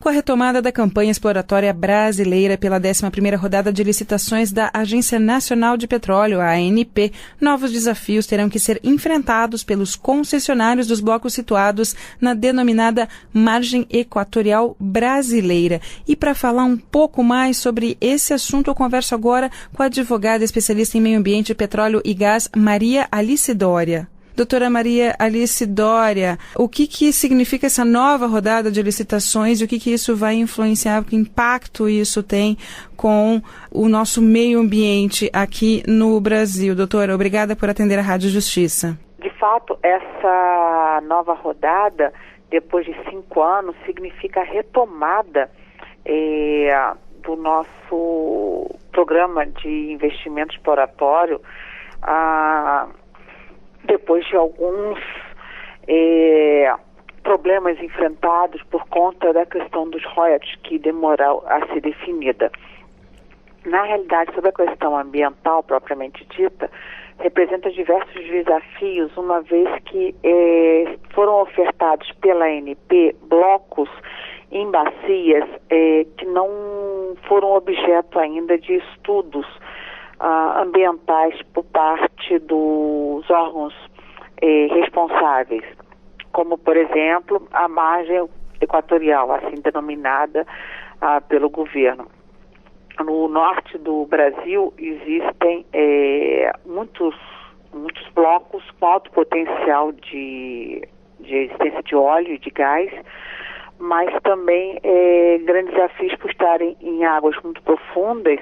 Com a retomada da campanha exploratória brasileira pela 11ª rodada de licitações da Agência Nacional de Petróleo, a ANP, novos desafios terão que ser enfrentados pelos concessionários dos blocos situados na denominada Margem Equatorial Brasileira. E para falar um pouco mais sobre esse assunto, eu converso agora com a advogada especialista em meio ambiente, petróleo e gás, Maria Alice Doria. Doutora Maria Alice Doria, o que significa essa nova rodada de licitações e o que isso vai influenciar, que impacto isso tem com o nosso meio ambiente aqui no Brasil? Doutora, obrigada por atender a Rádio Justiça. De fato, essa nova rodada, depois de 5 anos, significa a retomada do nosso programa de investimento exploratório, depois de alguns problemas enfrentados por conta da questão dos royalties que demorou a ser definida. Na realidade, sobre a questão ambiental propriamente dita, representa diversos desafios, uma vez que foram ofertados pela ANP blocos em bacias que não foram objeto ainda de estudos ambientais por parte dos órgãos responsáveis, como, por exemplo, a margem equatorial, assim denominada pelo governo. No norte do Brasil existem muitos blocos com alto potencial de existência de óleo e de gás, mas também grandes desafios por estarem em águas muito profundas,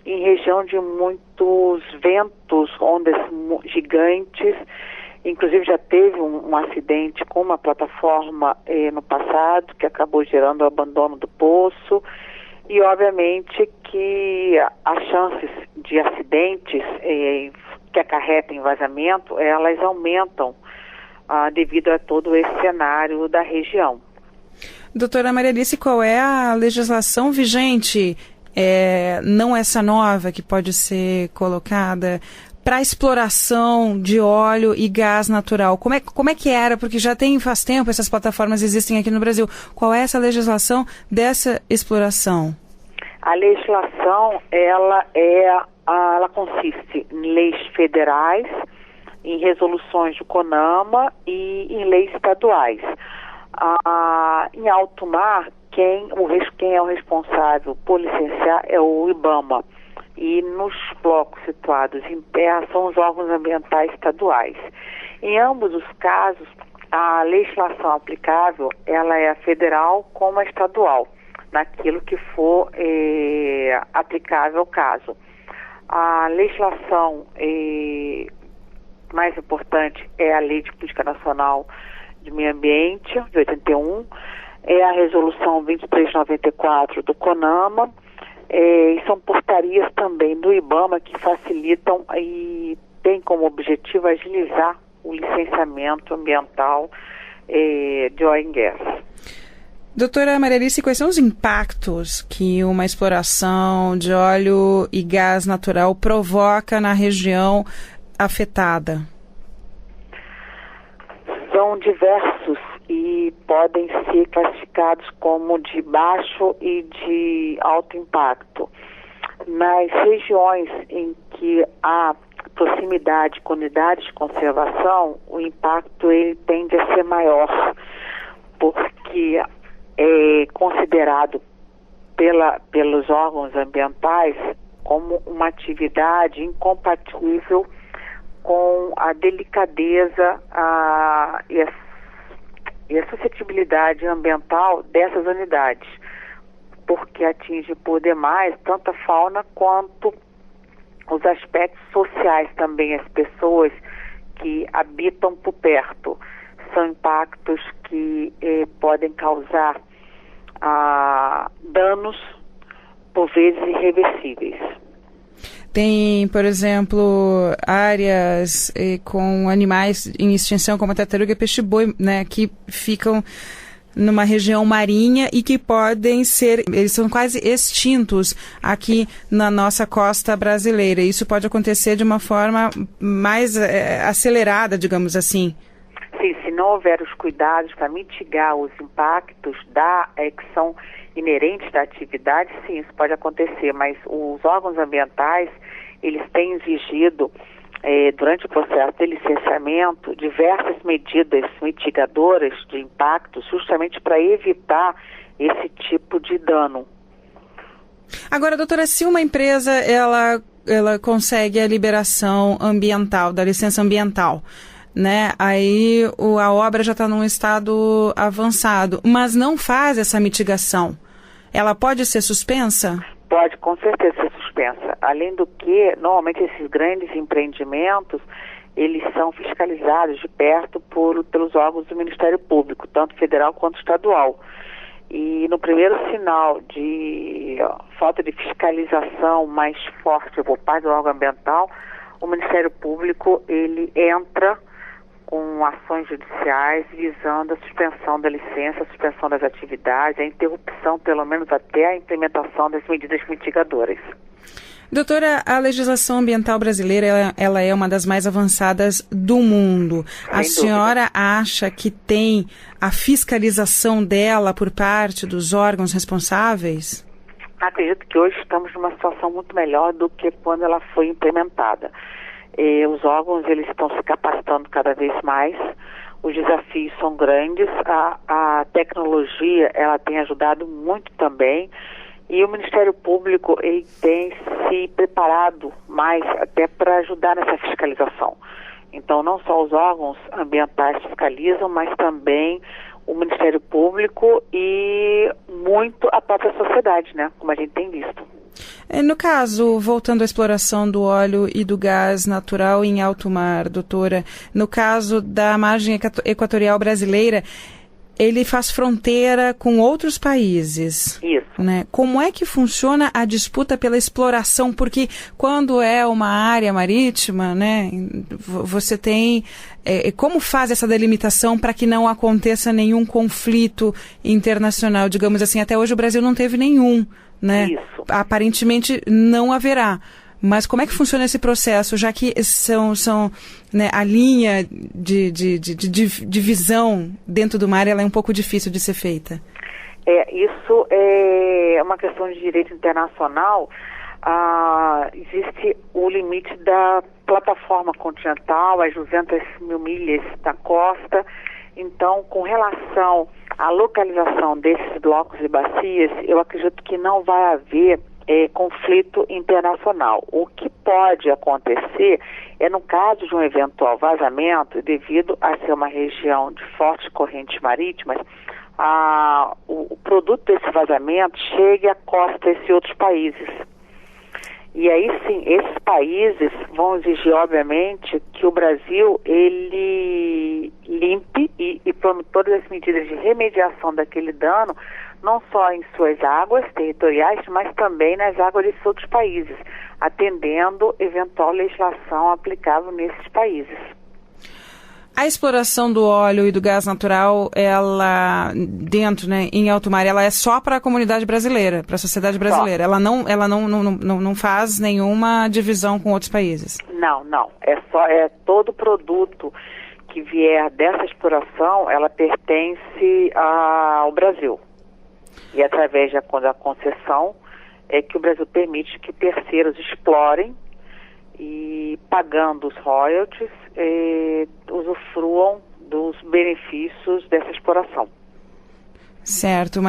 em região de muitos ventos, ondas gigantes. Inclusive já teve um acidente com uma plataforma no passado, que acabou gerando o abandono do poço, e obviamente que as chances de acidentes que acarretem vazamento, elas aumentam devido a todo esse cenário da região. Doutora Maria Alice, qual é a legislação vigente, não essa nova que pode ser colocada, para a exploração de óleo e gás natural? Como é que era? Porque faz tempo essas plataformas existem aqui no Brasil. Qual é essa legislação dessa exploração? A legislação, ela consiste em leis federais, em resoluções do CONAMA e em leis estaduais. Em alto mar, quem é o responsável por licenciar é o IBAMA. E nos blocos situados em terra são os órgãos ambientais estaduais. Em ambos os casos, a legislação aplicável, ela é a federal como a estadual, naquilo que for aplicável ao caso. A legislação mais importante é a Lei de Política Nacional de Meio Ambiente, de 81, é a Resolução 2394 do CONAMA, e são portarias também do IBAMA que facilitam e têm como objetivo agilizar o licenciamento ambiental de oil and gas. Doutora Maria Alice, quais são os impactos que uma exploração de óleo e gás natural provoca na região afetada? São diversos e podem ser classificados como de baixo e de alto impacto. Nas regiões em que há proximidade com unidades de conservação, o impacto ele tende a ser maior, porque é considerado pelos órgãos ambientais como uma atividade incompatível com a delicadeza e a suscetibilidade ambiental dessas unidades, porque atinge por demais tanto a fauna quanto os aspectos sociais também, as pessoas que habitam por perto. São impactos que podem causar danos, por vezes irreversíveis. Tem, por exemplo, áreas com animais em extinção, como a tartaruga e peixe-boi, né, que ficam numa região marinha e que podem ser, eles são quase extintos aqui na nossa costa brasileira. Isso pode acontecer de uma forma mais acelerada, digamos assim. Sim, se não houver os cuidados para mitigar os impactos que são inerentes da atividade, sim, isso pode acontecer, mas os órgãos ambientais, eles têm exigido, durante o processo de licenciamento, diversas medidas mitigadoras de impactos, justamente para evitar esse tipo de dano. Agora, doutora, se uma empresa ela consegue a liberação ambiental, da licença ambiental, né? Aí a obra já está num estado avançado, mas não faz essa mitigação. Ela pode ser suspensa? Pode, com certeza, ser suspensa. Além do que, normalmente esses grandes empreendimentos, eles são fiscalizados de perto pelos órgãos do Ministério Público, tanto federal quanto estadual. E no primeiro sinal de falta de fiscalização mais forte por parte do órgão ambiental, o Ministério Público ele entra com ações judiciais visando a suspensão da licença, a suspensão das atividades, a interrupção, pelo menos até a implementação das medidas mitigadoras. Doutora, a legislação ambiental brasileira ela é uma das mais avançadas do mundo. A senhora acha que tem a fiscalização dela por parte dos órgãos responsáveis? Acredito que hoje estamos numa situação muito melhor do que quando ela foi implementada. Os órgãos eles estão se capacitando cada vez mais, os desafios são grandes, a tecnologia ela tem ajudado muito também. E o Ministério Público ele tem se preparado mais até para ajudar nessa fiscalização. Então, não só os órgãos ambientais fiscalizam, mas também o Ministério Público e muito a própria sociedade, né? Como a gente tem visto. No caso, voltando à exploração do óleo e do gás natural em alto mar, doutora, no caso da margem equatorial brasileira, ele faz fronteira com outros países. Isso. Né? Como é que funciona a disputa pela exploração? Porque quando é uma área marítima, né, você tem... como faz essa delimitação para que não aconteça nenhum conflito internacional? Digamos assim, até hoje o Brasil não teve nenhum, né? Isso. Aparentemente não haverá. Mas como é que funciona esse processo, já que são né, a linha de divisão dentro do mar ela é um pouco difícil de ser feita? Isso é uma questão de direito internacional. Existe o limite da plataforma continental, as 200 mil milhas da costa. Então, com relação à localização desses blocos e bacias, eu acredito que não vai haver conflito internacional. O que pode acontecer é no caso de um eventual vazamento, devido a ser uma região de fortes correntes marítimas, o produto desse vazamento chegue à costa desses outros países. E aí sim, esses países vão exigir, obviamente, que o Brasil ele limpe e tome todas as medidas de remediação daquele dano, não só em suas águas territoriais, mas também nas águas desses outros países, atendendo eventual legislação aplicável nesses países. A exploração do óleo e do gás natural, ela, dentro, né, em alto mar, ela é só para a comunidade brasileira, para a sociedade brasileira. Ela não faz nenhuma divisão com outros países. Não. É todo produto que vier dessa exploração, ela pertence ao Brasil. E através da concessão é que o Brasil permite que terceiros explorem e, pagando os royalties, usufruam dos benefícios dessa exploração. Certo.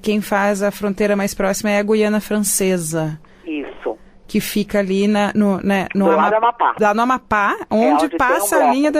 Quem faz a fronteira mais próxima é a Guiana Francesa. Isso. Que fica ali no lado do Amapá. Lá no Amapá, onde passa a linha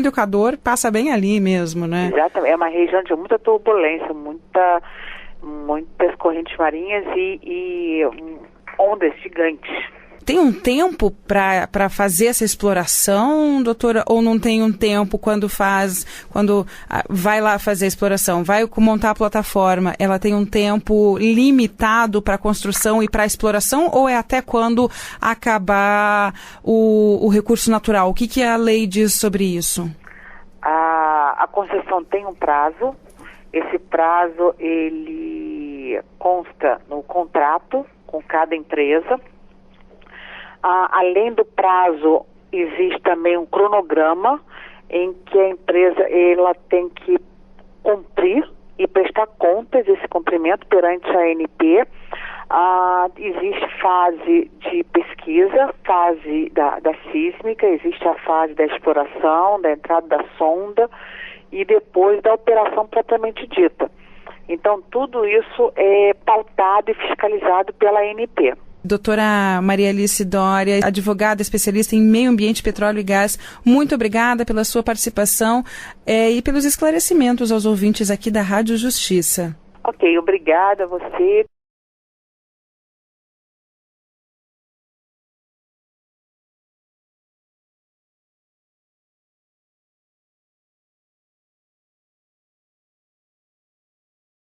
do Equador, passa bem ali mesmo, né? Exatamente. É uma região de muita turbulência, muitas correntes marinhas e ondas gigantes. Tem um tempo para fazer essa exploração, doutora, ou não tem um tempo quando vai lá fazer a exploração, vai montar a plataforma, ela tem um tempo limitado para a construção e para a exploração, ou é até quando acabar o recurso natural? O que a lei diz sobre isso? A concessão tem um prazo. Esse prazo ele consta no contrato com cada empresa. Além do prazo, existe também um cronograma em que a empresa ela tem que cumprir e prestar contas desse cumprimento perante a ANP. Existe fase de pesquisa, fase da sísmica, existe a fase da exploração, da entrada da sonda e depois da operação propriamente dita. Então, tudo isso é pautado e fiscalizado pela ANP. Doutora Maria Alice Doria, advogada especialista em meio ambiente, petróleo e gás, muito obrigada pela sua participação e pelos esclarecimentos aos ouvintes aqui da Rádio Justiça. Ok, obrigada a você.